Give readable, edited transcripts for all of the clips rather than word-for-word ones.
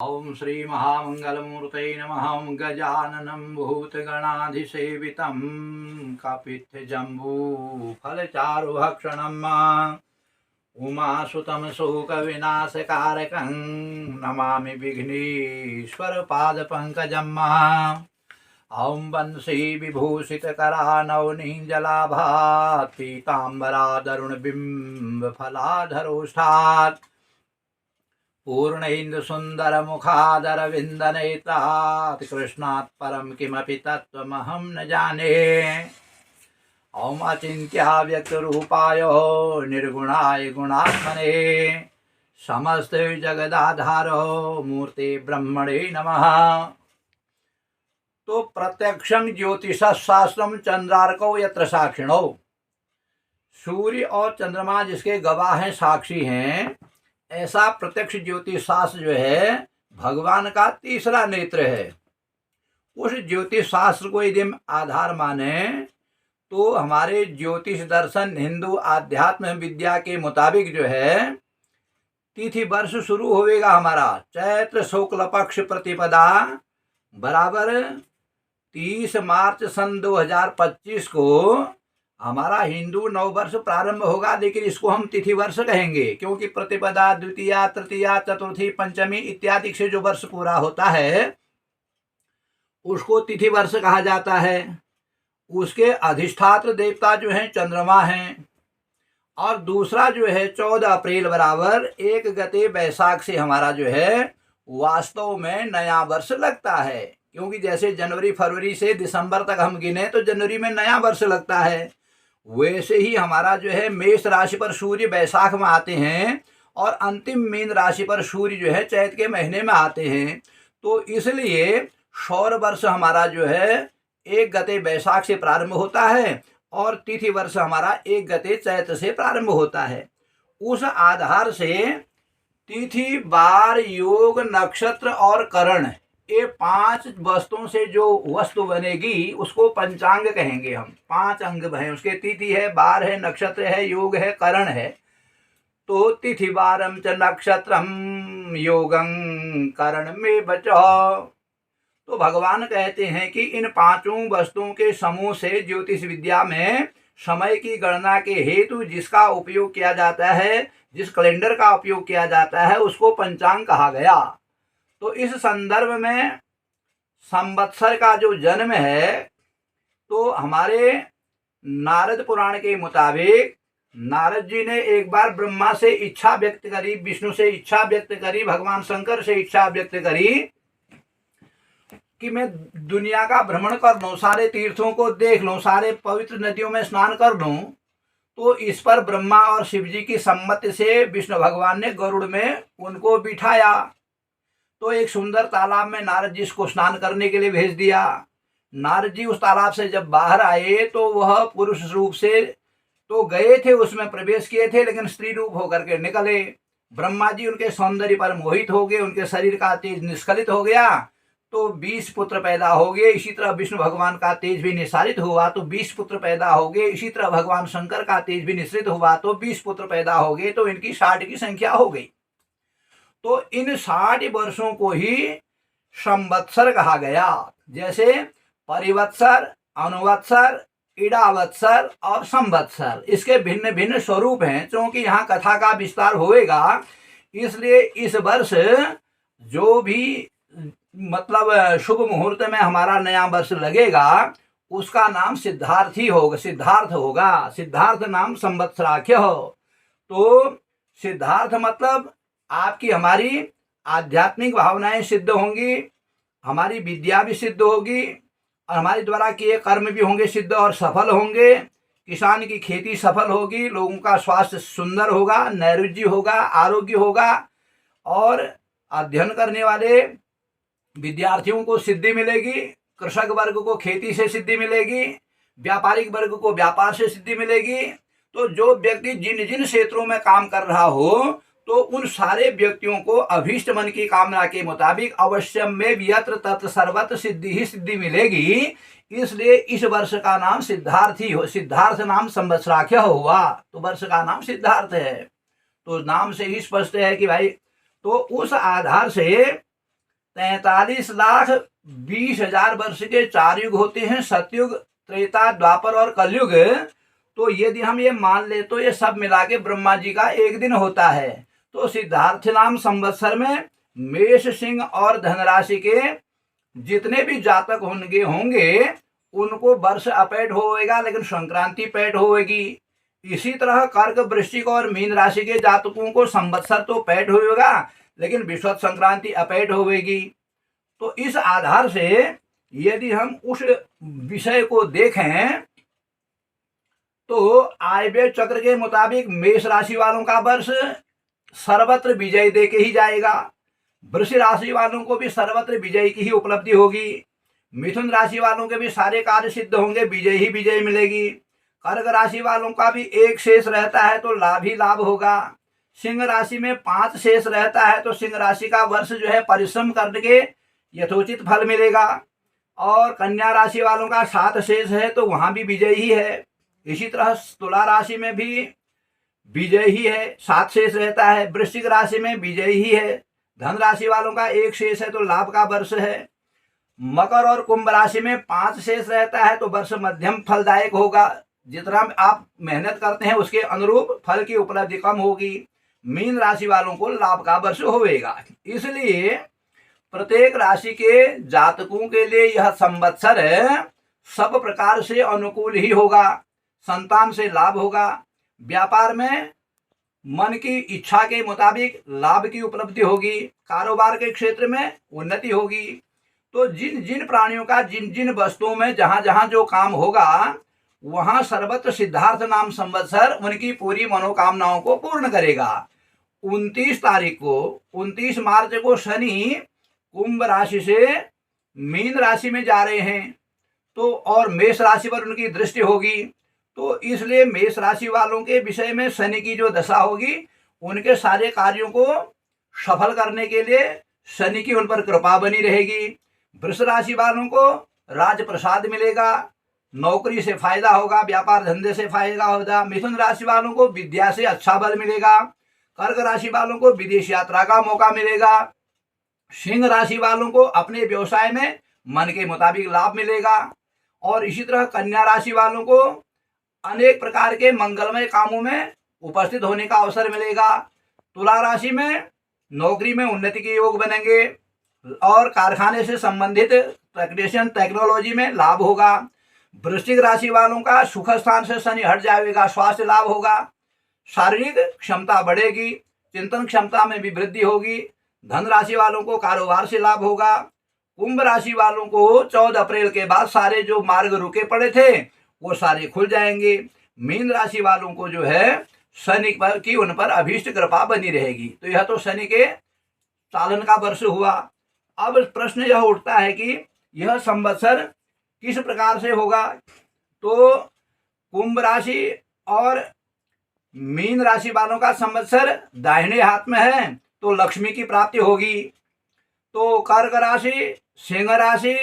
ओम श्री महामंगलमूर्तये नमः। ओम गजाननं भूतगणाधिसेवितं कपित्थजम्बूफलचारुभक्षणम् उमासुतं शोकविनाशकारकं नमामि विघ्नेश्वरपादपङ्कजम्। ॐ वंशी विभूषितकरानवनीञ्जलाभात् पीताम्बरादरुणबिम्बफलाधरोष्ठात् पूर्णेन्दुसुन्दरमुखादरविन्दनेत्रात् कृष्णात् परं किमपि तत्त्वमहं न जाने। ॐ अचिन्त्याव्यक्तरूपाय निर्गुणाय गुणात्मने समस्तजगदाधार मूर्ते ब्रह्मणे नमः। तो प्रत्यक्षं ज्योतिषशास्त्रम चंद्रार्कौ यत्र साक्षिणौ, सूर्य और चंद्रमा जिसके गवाह हैं, साक्षी हैं, ऐसा प्रत्यक्ष ज्योतिष शास्त्र जो है भगवान का तीसरा नेत्र है। उस ज्योतिष शास्त्र को यदि हम आधार माने तो हमारे ज्योतिष दर्शन हिंदू आध्यात्म विद्या के मुताबिक जो है तिथि वर्ष शुरू होएगा हमारा चैत्र शुक्ल पक्ष प्रतिपदा बराबर 30 मार्च सन 2025 को हमारा हिंदू नववर्ष प्रारंभ होगा। लेकिन इसको हम तिथि वर्ष कहेंगे क्योंकि प्रतिपदा, द्वितीया, तृतीया, चतुर्थी, पंचमी इत्यादि से जो वर्ष पूरा होता है उसको तिथि वर्ष कहा जाता है। उसके अधिष्ठात्र देवता जो हैं चंद्रमा हैं, और दूसरा जो है 14 अप्रैल बराबर 1 गते बैसाख से हमारा जो है वास्तव में नया वर्ष लगता है। क्योंकि जैसे जनवरी फरवरी से दिसंबर तक हम गिने तो जनवरी में नया वर्ष लगता है, वैसे ही हमारा जो है मेष राशि पर सूर्य बैसाख में आते हैं और अंतिम मीन राशि पर सूर्य जो है चैत के महीने में आते हैं। तो इसलिए सौर वर्ष हमारा जो है 1 गते बैसाख से प्रारंभ होता है और तिथि वर्ष हमारा 1 गते चैत से प्रारंभ होता है। उस आधार से तिथि, वार, योग, नक्षत्र और करण, ये 5 वस्तुओं से जो वस्तु बनेगी उसको पंचांग कहेंगे हम। 5 अंग हैं उसके, तिथि है, वार है, नक्षत्र है, योग है, करण है। तो तिथि वारम च नक्षत्रम योगं करण में बचो। तो भगवान कहते हैं कि इन 5 वस्तुओं के समूह से ज्योतिष विद्या में समय की गणना के हेतु जिसका उपयोग किया जाता है, जिस कैलेंडर का उपयोग किया जाता है उसको पंचांग कहा गया। तो इस संदर्भ में संवत्सर का जो जन्म है तो हमारे नारद पुराण के मुताबिक नारद जी ने एक बार ब्रह्मा से इच्छा व्यक्त करी, विष्णु से इच्छा व्यक्त करी, भगवान शंकर से इच्छा व्यक्त करी कि मैं दुनिया का भ्रमण कर लूं, सारे तीर्थों को देख लूं, सारे पवित्र नदियों में स्नान कर लूं। तो इस पर ब्रह्मा और शिव जी की सम्मति से विष्णु भगवान ने गरुड़ में उनको बिठाया। तो एक सुंदर तालाब में नारद जी को स्नान करने के लिए भेज दिया। नारद जी उस तालाब से जब बाहर आए तो वह पुरुष रूप से तो गए थे, उसमें प्रवेश किए थे, लेकिन स्त्री रूप होकर के निकले। ब्रह्मा जी उनके सौंदर्य पर मोहित हो गए, उनके शरीर का तेज निष्कलित हो गया तो 20 पुत्र पैदा हो गए। इसी तरह विष्णु भगवान का तेज भी निस्सारित हुआ तो 20 पुत्र पैदा हो गए। इसी तरह भगवान शंकर का तेज भी निश्रित हुआ तो 20 पुत्र पैदा हो गए। तो इनकी 60 की संख्या हो गई। तो इन 60 वर्षों को ही संवत्सर कहा गया। जैसे परिवत्सर, अनुवत्सर, इडावत्सर और संवत्सर, इसके भिन्न भिन्न स्वरूप हैं। क्योंकि यहाँ कथा का विस्तार होएगा इसलिए इस वर्ष जो भी मतलब शुभ मुहूर्त में हमारा नया वर्ष लगेगा उसका नाम सिद्धार्थी होगा, सिद्धार्थ होगा। सिद्धार्थ नाम संवत्सराख्य हो। तो सिद्धार्थ मतलब आपकी हमारी आध्यात्मिक भावनाएं सिद्ध होंगी, हमारी विद्या भी सिद्ध होगी और हमारे द्वारा किए कर्म भी होंगे सिद्ध और सफल होंगे। किसान की खेती सफल होगी, लोगों का स्वास्थ्य सुंदर होगा, नैरुज्य होगा, आरोग्य होगा और अध्ययन करने वाले विद्यार्थियों को सिद्धि मिलेगी, कृषक वर्ग को खेती से सिद्धि मिलेगी, व्यापारिक वर्ग को व्यापार से सिद्धि मिलेगी। तो जो व्यक्ति जिन जिन क्षेत्रों में काम कर रहा हो तो उन सारे व्यक्तियों को अभीष्ट मन की कामना के मुताबिक अवश्यम में यत्र तत्र सर्वत्र सिद्धि ही सिद्धि मिलेगी। इसलिए इस वर्ष का नाम सिद्धार्थी हो, सिद्धार्थ नाम संवत्सराख्य हुआ तो वर्ष का नाम सिद्धार्थ है। तो नाम से ही स्पष्ट है कि भाई, तो उस आधार से 43,20,000 वर्ष के 4 युग होते हैं, सतयुग, त्रेता, द्वापर और कलयुग। तो यदि हम ये मान ले तो ये सब मिला के ब्रह्मा जी का एक दिन होता है। तो सिद्धार्थ नाम संवत्सर में मेष, सिंह और धनराशि के जितने भी जातक होंगे उनको वर्ष अपैट होएगा, लेकिन संक्रांति पैट होएगी। इसी तरह कर्क, वृश्चिक और मीन राशि के जातकों को संवत्सर तो पैट होएगा, लेकिन विषुवत संक्रांति अपैट होएगी। तो इस आधार से यदि हम उस विषय को देखें तो आयव्यय चक्र के मुताबिक मेष राशि वालों का वर्ष सर्वत्र विजय दे के ही जाएगा। वृष राशि वालों को भी सर्वत्र विजय की ही उपलब्धि होगी। मिथुन राशि वालों के भी सारे कार्य सिद्ध होंगे, विजय ही विजय मिलेगी। कर्क राशि वालों का भी एक शेष रहता है तो लाभ ही लाभ होगा। सिंह राशि में 5 शेष रहता है तो सिंह राशि का वर्ष जो है परिश्रम करके यथोचित फल मिलेगा। और कन्या राशि वालों का 7 शेष है तो वहां भी विजय ही है। इसी तरह तुला राशि में भी विजय ही है, 7 शेष रहता है। वृश्चिक राशि में विजय ही है। धन राशि वालों का 1 शेष है तो लाभ का वर्ष है। मकर और कुंभ राशि में 5 शेष रहता है तो वर्ष मध्यम फलदायक होगा। जितना आप मेहनत करते हैं उसके अनुरूप फल की उपलब्धि कम होगी। मीन राशि वालों को लाभ का वर्ष होगा। इसलिए प्रत्येक राशि के जातकों के लिए यह संवत्सर सब प्रकार से अनुकूल ही होगा। संतान से लाभ होगा, व्यापार में मन की इच्छा के मुताबिक लाभ की उपलब्धि होगी, कारोबार के क्षेत्र में उन्नति होगी। तो जिन जिन प्राणियों का जिन जिन वस्तुओं में जहां जहां जो काम होगा वहां सर्वत्र सिद्धार्थ नाम संवत्सर उनकी पूरी मनोकामनाओं को पूर्ण करेगा। 29 मार्च को शनि कुंभ राशि से मीन राशि में जा रहे हैं तो और मेष राशि पर उनकी दृष्टि होगी। तो इसलिए मेष राशि वालों के विषय में शनि की जो दशा होगी उनके सारे कार्यों को सफल करने के लिए शनि की उन पर कृपा बनी रहेगी। वृष राशि वालों को राज प्रसाद मिलेगा, नौकरी से फायदा होगा, व्यापार धंधे से फायदा होगा। मिथुन राशि वालों को विद्या से अच्छा बल मिलेगा। कर्क राशि वालों को विदेश यात्रा का मौका मिलेगा। सिंह राशि वालों को अपने व्यवसाय में मन के मुताबिक लाभ मिलेगा। और इसी तरह कन्या राशि वालों को अनेक प्रकार के मंगलमय कामों में उपस्थित होने का अवसर मिलेगा। तुला राशि में नौकरी में उन्नति के योग बनेंगे और कारखाने से संबंधित टेक्नीशियन टेक्नोलॉजी में लाभ होगा। वृश्चिक राशि वालों का सुख स्थान से शनि हट जाएगा, स्वास्थ्य लाभ होगा, शारीरिक क्षमता बढ़ेगी, चिंतन क्षमता में भी वृद्धि होगी। धन राशि वालों को कारोबार से लाभ होगा। कुंभ राशि वालों को 14 अप्रैल के बाद सारे जो मार्ग रुके पड़े थे वो सारे खुल जाएंगे। मीन राशि वालों को जो है शनि पर की उन पर अभीष्ट कृपा बनी रहेगी। तो यह तो शनि के चालन का वर्ष हुआ। अब प्रश्न यह उठता है कि यह संवत्सर किस प्रकार से होगा। तो कुंभ राशि और मीन राशि वालों का संवत्सर दाहिने हाथ में है तो लक्ष्मी की प्राप्ति होगी। तो कर्क राशि, सिंह राशि,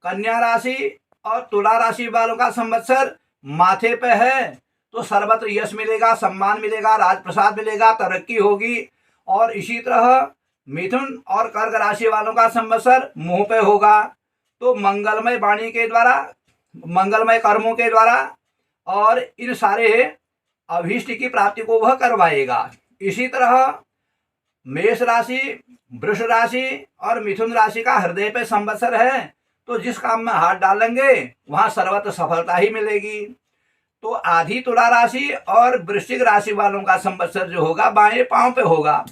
कन्या राशि और तुला राशि वालों का संवत्सर माथे पे है तो सर्वत्र यश मिलेगा, सम्मान मिलेगा, राजप्रसाद मिलेगा, तरक्की होगी। और इसी तरह मिथुन और कर्क राशि वालों का संवत्सर मुंह पे होगा तो मंगलमय वाणी के द्वारा, मंगलमय कर्मों के द्वारा और इन सारे अभीष्ट की प्राप्ति को वह करवाएगा। इसी तरह मेष राशि, वृष राशि और मिथुन राशि का हृदय पे संवत्सर है तो जिस काम में हाथ डालेंगे वहां सर्वत्र सफलता ही मिलेगी। तो आधी तुला राशि और वृश्चिक राशि वालों का संवत्सर जो होगा बाएं पांव पे होगा।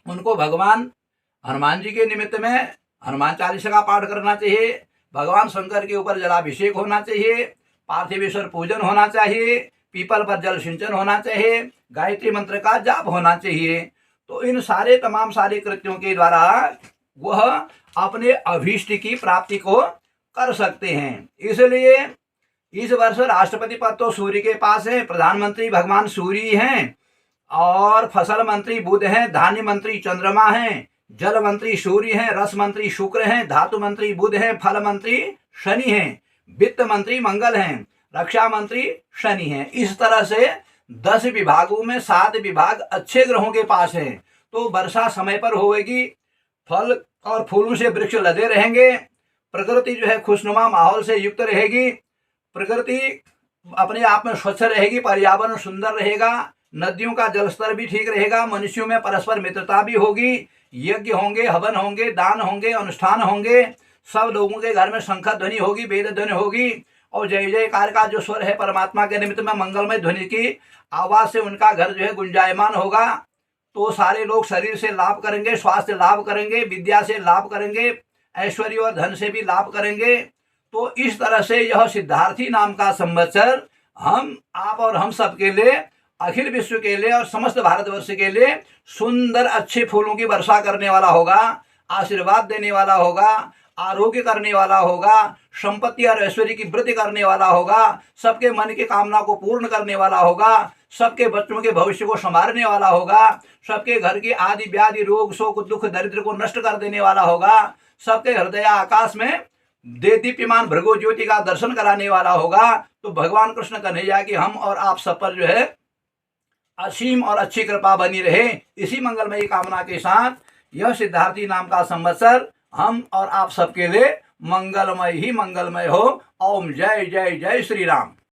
उनको भगवान हनुमान जी के निमित्त में हनुमान चालीसा का पाठ करना चाहिए, भगवान शंकर के ऊपर जलाभिषेक होना चाहिए, पार्थिवेश्वर पूजन होना चाहिए, पीपल पर जल सिंचन होना चाहिए, गायत्री मंत्र का जाप होना चाहिए। तो इन सारे तमाम सारे कृत्यों के द्वारा वह अपने अभीष्ट की प्राप्ति को कर सकते हैं। इसलिए इस वर्ष राष्ट्रपति पद तो सूर्य के पास है, प्रधानमंत्री भगवान सूर्य हैं और फसल मंत्री बुध हैं, धान्य मंत्री चंद्रमा हैं, जल मंत्री सूर्य हैं, रस मंत्री शुक्र हैं, धातु मंत्री बुध हैं, फल मंत्री शनि हैं, वित्त मंत्री मंगल हैं, रक्षा मंत्री शनि हैं। इस तरह से 10 विभागों में 7 विभाग अच्छे ग्रहों के पास हैं तो वर्षा समय पर होगी। फल और फूलों से वृक्ष लदे रहेंगे, प्रकृति जो है खुशनुमा माहौल से युक्त रहेगी, प्रकृति अपने आप में स्वच्छ रहेगी, पर्यावरण सुंदर रहेगा, नदियों का जलस्तर भी ठीक रहेगा, मनुष्यों में परस्पर मित्रता भी होगी, यज्ञ होंगे, हवन होंगे, दान होंगे, अनुष्ठान होंगे, सब लोगों के घर में शंख ध्वनि होगी, वेद ध्वनि होगी, और जय जयकार का जो स्वर है परमात्मा के निमित्त में मंगलमय ध्वनि की आवाज से उनका घर जो है गुंजायमान होगा। तो सारे लोग शरीर से लाभ करेंगे, स्वास्थ्य लाभ करेंगे, विद्या से लाभ करेंगे, ऐश्वर्य और धन से भी लाभ करेंगे। तो इस तरह से यह सिद्धार्थी नाम का संवत्सर हम आप और हम सब के लिए, अखिल विश्व के लिए और समस्त भारतवर्ष के लिए सुंदर अच्छे फूलों की वर्षा करने वाला होगा, आशीर्वाद देने वाला होगा, आरोग्य करने वाला होगा, संपत्ति और ऐश्वर्य की वृद्धि करने वाला होगा, सबके मन की कामना को पूर्ण करने वाला होगा, सबके बच्चों के भविष्य को संवारने वाला होगा, सबके घर की आदि व्याधि रोग शोक दुख दरिद्र को नष्ट कर देने वाला होगा, सबके हृदय आकाश में दीप्यमान भृगु ज्योति का दर्शन कराने वाला होगा। तो भगवान कृष्ण कन्हैया की हम और आप सब पर जो है असीम और अच्छी कृपा बनी रहे, इसी मंगलमयी कामना के साथ यह सिद्धार्थी नाम का संवत्सर हम और आप सबके लिए मंगलमय ही मंगलमय हो। ओम जय जय जय श्री राम।